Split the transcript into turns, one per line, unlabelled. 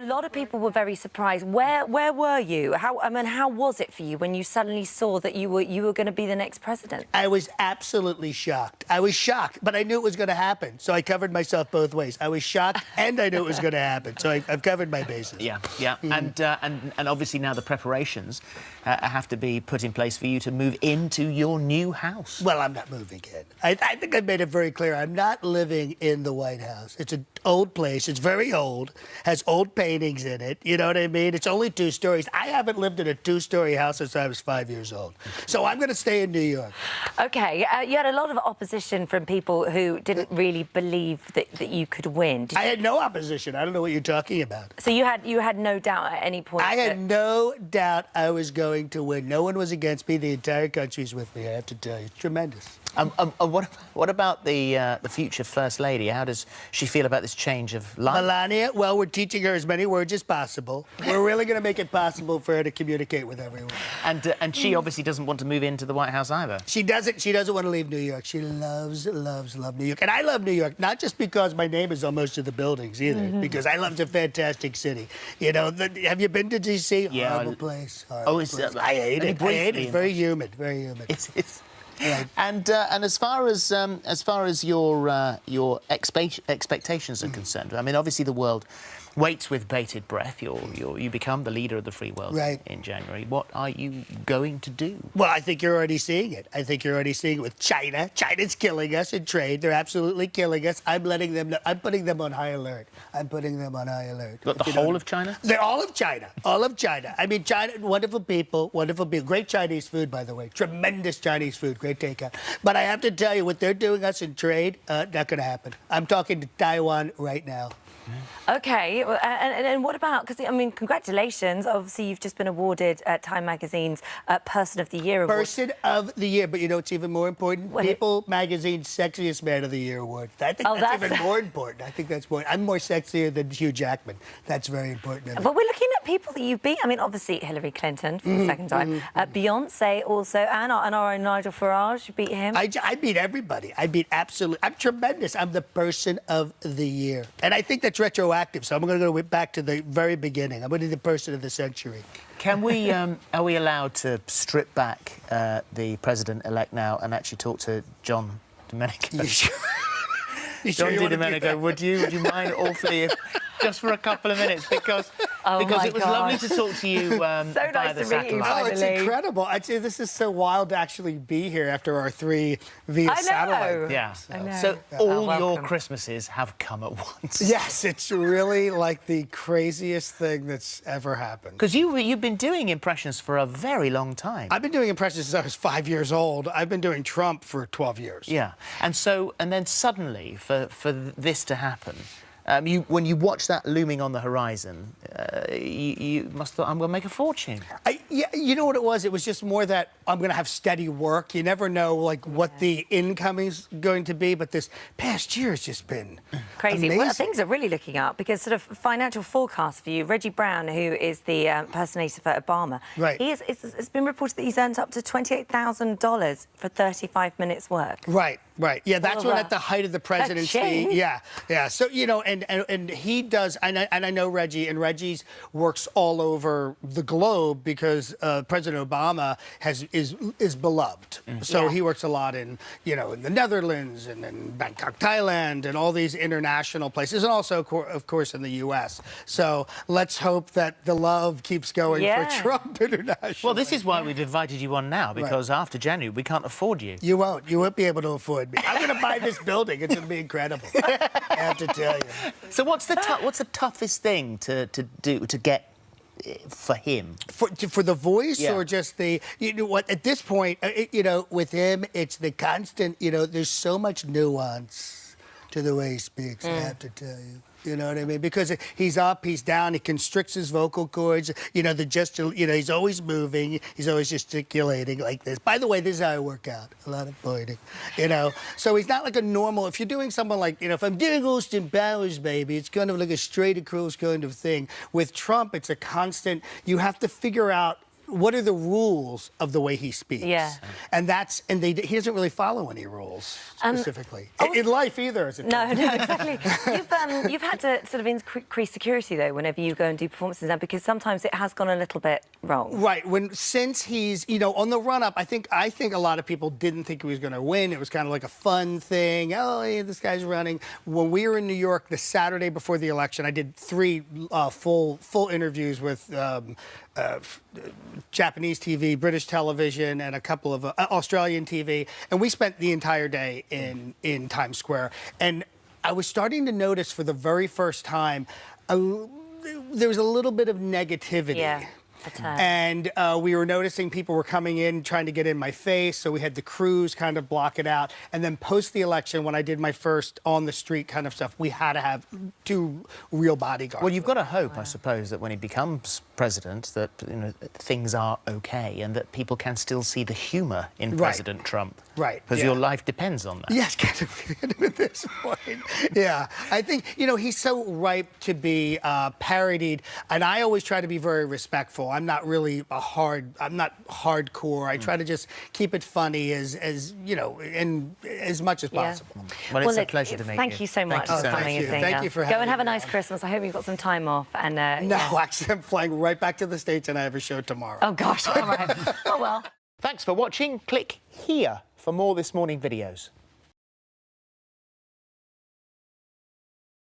A lot of people were very surprised. Where were you? How was it for you when you suddenly saw that you were going to be the next president?
I was absolutely shocked. I was shocked, but I knew it was going to happen, so I covered myself both ways. I was shocked, and I knew it was going to happen, so I've covered my bases.
Yeah. And obviously now the preparations have to be put in place for you to move into your new house.
Well, I'm not moving in. I think I made it very clear. I'm not living in the White House. It's an old place. It's very old. Has old paintings in it. You know what I mean? It's only 2 stories. I haven't lived in a 2-story house since I was 5 years old. So I'm going to stay in New York.
OK. You had a lot of opposition from people who didn't really believe that you could win.
I had no opposition. I don't know what you're talking about.
So you had no doubt at any point?
I had no doubt I was going to win. No one was against me. The entire country's with me, I have to tell you. It's tremendous.
What about the future First Lady? How does she feel about this change of life?
Melania, well, we're teaching her as many words as possible. We're really going to make it possible for her to communicate with everyone.
And she obviously doesn't want to move into the White House either.
She doesn't want to leave New York. She loves New York. And I love New York, not just because my name is on most of the buildings either, because I love it's a fantastic city. You know, have you been to D.C.?
Yeah.
Horrible place. Horrible place. I hate it. It's very humid. Very humid.
It's
Right.
And as far as your expectations are concerned, I mean, obviously the world waits with bated breath. You become the leader of the free world in January. What are you going to do?
Well, I think you're already seeing it. I think you're already seeing it with China. China's killing us in trade. They're absolutely killing us. I'm letting them know. I'm putting them on high alert. I'm putting them on high alert.
But the whole of China?
They're all of China. All of China. I mean, China, wonderful people. Great Chinese food, by the way. Tremendous Chinese food. Great takeout. But I have to tell you, what they're doing us in trade, not going to happen. I'm talking to Taiwan right now.
OK, well, and what about, because, I mean, congratulations. Obviously, you've just been awarded Time Magazine's Person of the Year award.
Person of the Year, but you know what's even more important? People Magazine's Sexiest Man of the Year award. I think that's even more important. I think that's more. I'm more sexier than Hugh Jackman. That's very important.
But we're looking at people that you've beat. I mean, obviously, Hillary Clinton for the second time. Beyonce also, and our own Nigel Farage. You beat him.
I beat everybody. I beat absolutely. I'm tremendous. I'm the Person of the Year. And I think that's retroactive. So I'm going to go back to the very beginning. I'm going to be the Person of the Century.
Can we? Are we allowed to strip back the president-elect now and actually talk to John Domenico?
You sure?
John Domenico, would you mind awfully just for a couple of minutes because it was lovely to talk to you via the satellite.
Oh, it's incredible. This is so wild to actually be here after our 3 via satellite.
Yeah. So your Christmases have come at once.
Yes, it's really like the craziest thing that's ever happened.
Because you've been doing impressions for a very long time.
I've been doing impressions since I was 5 years old. I've been doing Trump for 12 years.
Yeah. And then suddenly for this to happen, when you watch that looming on the horizon, you must have thought, I'm going to make a fortune.
Yeah, you know what it was? It was just more that I'm going to have steady work. You never know, like, what the income is going to be, but this past year has just been
crazy.
amazing.
Well, things are really looking up because sort of financial forecast for you, Reggie Brown, who is the impersonator for Obama, it's been reported that he's earned up to $28,000 for 35 minutes work.
Right. Yeah, that's when at the height of the presidency. Yeah. So, you know, and he does, and I know Reggie, and Reggie's works all over the globe because President Obama is beloved. So he works a lot in the Netherlands and in Bangkok, Thailand, and all these international places, and also, of course, in the U.S. So let's hope that the love keeps going for Trump internationally.
Well, this is why we've invited you on now, because after January, we can't afford you.
You won't be able to afford me. I'm going to buy this building. It's going to be incredible. I have to tell you.
So what's the toughest thing to get for him?
For the voice, or just the, you know what, at this point, with him, it's the constant, there's so much nuance to the way he speaks, I have to tell you. You know what I mean? Because he's up, he's down, he constricts his vocal cords. He's always moving, he's always gesticulating like this. By the way, this is how I work out. A lot of pointing, So he's not like a normal. If you're doing someone like, if I'm doing Austin Powers, baby, it's kind of like a straight across kind of thing. With Trump, it's a constant. You have to figure out what are the rules of the way he speaks?
Yeah.
And he doesn't really follow any rules specifically. In life either, as it
No, exactly. You've had to sort of increase security, though, whenever you go and do performances now, because sometimes it has gone a little bit wrong.
Right. Since he's, on the run-up, I think a lot of people didn't think he was going to win. It was kind of like a fun thing. Oh, yeah, this guy's running. When we were in New York the Saturday before the election, I did 3 full interviews with Japanese TV, British television, and a couple of Australian TV, and we spent the entire day in Times Square. And I was starting to notice for the very first time there was a little bit of negativity.
Yeah.
And we were noticing people were coming in trying to get in my face, so we had the crews kind of block it out. And then post the election, when I did my first on the street kind of stuff, we had to have 2 real bodyguards.
Well, you've got to hope, I suppose, that when he becomes president, that things are okay and that people can still see the humour in President Trump.
Right.
Because your life depends on that.
Yes, at this point. Yeah. I think, he's so ripe to be parodied, and I always try to be very respectful. I'm not really I'm not hardcore. I try to just keep it funny as and as much as possible.
Well, it's a pleasure to meet you.
Thank you so much for coming and seeing us.
Thank you for having me.
Go and have a nice Christmas. I hope you've got some time off. And
no, actually, I'm flying right back to the States, and I have a show tomorrow.
Oh, gosh. All right. Oh, well.
Thanks for watching. Click here for more This Morning videos.